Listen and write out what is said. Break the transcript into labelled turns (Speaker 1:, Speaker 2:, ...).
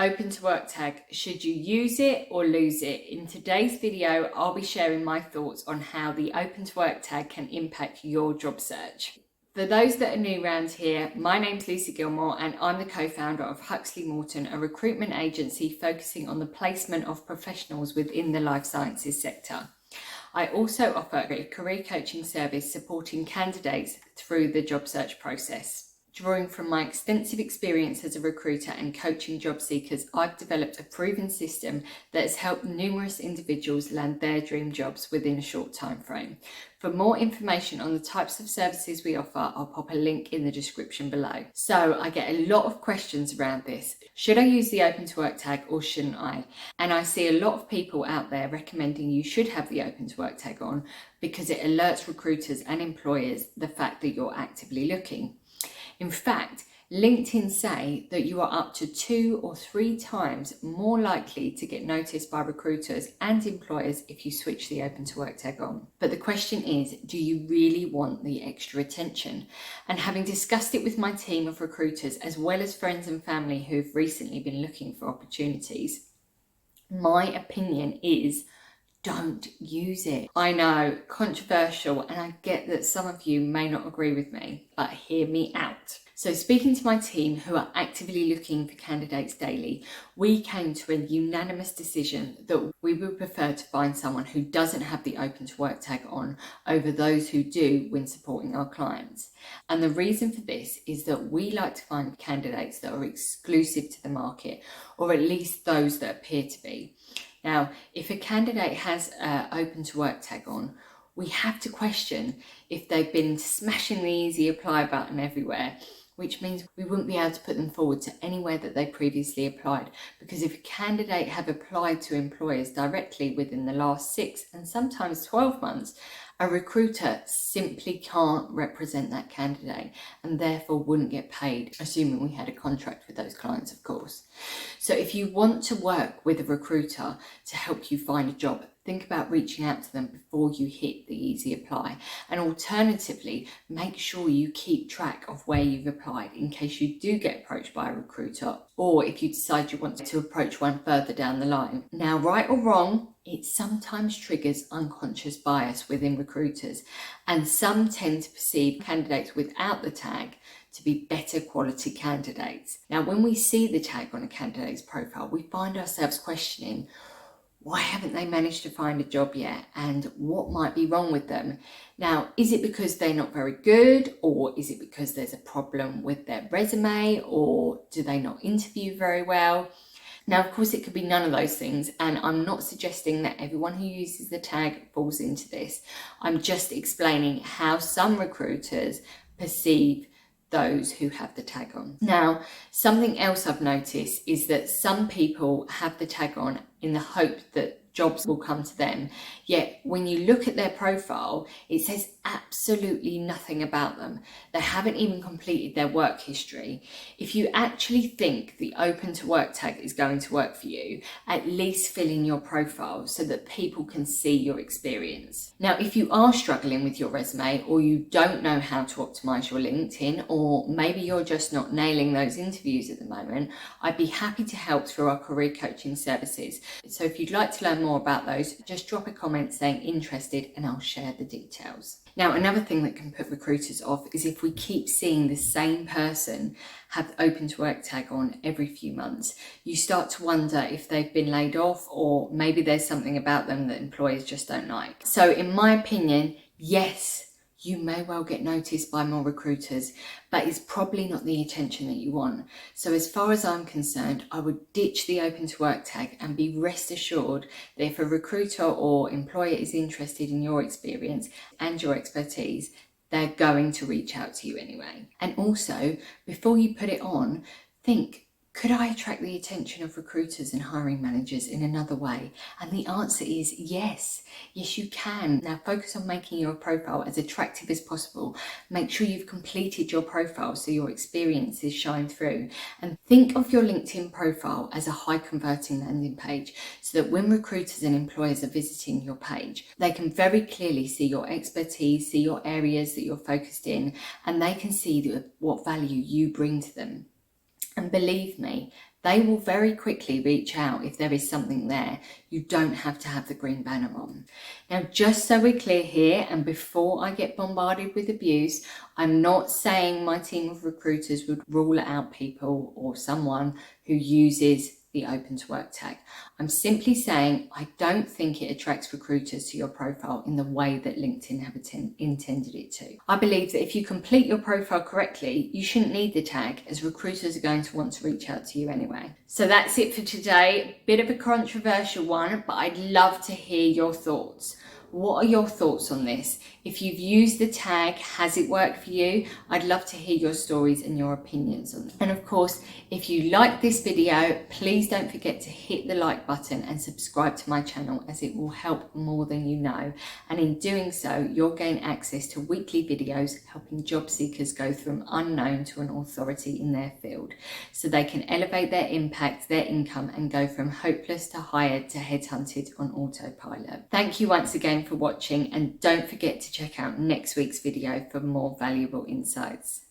Speaker 1: Open to work tag, should you use it or lose it? In today's video, I'll be sharing my thoughts on how the open to work tag can impact your job search. For those that are new around here, my name's Lucy Gilmore and I'm the co-founder of Huxley Morton, a recruitment agency focusing on the placement of professionals within the life sciences sector. I also offer a career coaching service supporting candidates through the job search process. Drawing from my extensive experience as a recruiter and coaching job seekers, I've developed a proven system that has helped numerous individuals land their dream jobs within a short time frame. For more information on the types of services we offer, I'll pop a link in the description below. So I get a lot of questions around this. Should I use the open to work tag or shouldn't I? And I see a lot of people out there recommending you should have the open to work tag on because it alerts recruiters and employers the fact that you're actively looking. In fact, LinkedIn say that you are up to 2 or 3 times more likely to get noticed by recruiters and employers if you switch the open to work tag on. But the question is, do you really want the extra attention? And having discussed it with my team of recruiters, as well as friends and family who've recently been looking for opportunities, my opinion is don't use it. I know, controversial, and I get that some of you may not agree with me, but hear me out. So speaking to my team who are actively looking for candidates daily, we came to a unanimous decision that we would prefer to find someone who doesn't have the open to work tag on over those who do when supporting our clients. And the reason for this is that we like to find candidates that are exclusive to the market, or at least those that appear to be. Now, if a candidate has an open to work tag on, we have to question if they've been smashing the easy apply button everywhere, which means we wouldn't be able to put them forward to anywhere that they previously applied. Because if a candidate have applied to employers directly within the last 6 and sometimes 12 months, a recruiter simply can't represent that candidate and therefore wouldn't get paid, assuming we had a contract with those clients, of course. So if you want to work with a recruiter to help you find a job, think about reaching out to them before you hit the easy apply. And alternatively, make sure you keep track of where you've applied in case you do get approached by a recruiter, or if you decide you want to approach one further down the line. Now, right or wrong, it sometimes triggers unconscious bias within recruiters, and some tend to perceive candidates without the tag to be better quality candidates. Now, when we see the tag on a candidate's profile, we find ourselves questioning, why haven't they managed to find a job yet? And what might be wrong with them? Now, is it because they're not very good? Or is it because there's a problem with their resume? Or do they not interview very well? Now, of course, it could be none of those things. And I'm not suggesting that everyone who uses the tag falls into this. I'm just explaining how some recruiters perceive those who have the tag on. Now, something else I've noticed is that some people have the tag on in the hope that jobs will come to them. Yet when you look at their profile, it says absolutely nothing about them. They haven't even completed their work history. If you actually think the open to work tag is going to work for you, at least fill in your profile so that people can see your experience. Now, if you are struggling with your resume, or you don't know how to optimize your LinkedIn, or maybe you're just not nailing those interviews at the moment, I'd be happy to help through our career coaching services. So if you'd like to learn more about those, just drop a comment saying interested and I'll share the details. Now, another thing that can put recruiters off is if we keep seeing the same person have the open to work tag on every few months. You start to wonder if they've been laid off, or maybe there's something about them that employers just don't like. So in my opinion, yes, you may well get noticed by more recruiters, but it's probably not the attention that you want. So as far as I'm concerned, I would ditch the open to work tag and be rest assured that if a recruiter or employer is interested in your experience and your expertise, they're going to reach out to you anyway. And also, before you put it on, think, could I attract the attention of recruiters and hiring managers in another way? And the answer is yes. Yes, you can. Now focus on making your profile as attractive as possible. Make sure you've completed your profile so your experiences shine through. And think of your LinkedIn profile as a high converting landing page so that when recruiters and employers are visiting your page, they can very clearly see your expertise, see your areas that you're focused in, and they can see what value you bring to them. And believe me, they will very quickly reach out if there is something there. You don't have to have the green banner on. Now, just so we're clear here, and before I get bombarded with abuse, I'm not saying my team of recruiters would rule out people or someone who uses the open to work tag. I'm simply saying I don't think it attracts recruiters to your profile in the way that LinkedIn have intended it to. I believe that if you complete your profile correctly, you shouldn't need the tag, as recruiters are going to want to reach out to you anyway. So that's it for today. Bit of a controversial one, but I'd love to hear your thoughts. What are your thoughts on this? If you've used the tag, has it worked for you? I'd love to hear your stories and your opinions on it. And of course, if you like this video, please don't forget to hit the like button and subscribe to my channel, as it will help more than you know. And in doing so, you'll gain access to weekly videos helping job seekers go from unknown to an authority in their field, so they can elevate their impact, their income, and go from hopeless to hired to headhunted on autopilot. Thank you once again for watching, and don't forget to check out next week's video for more valuable insights.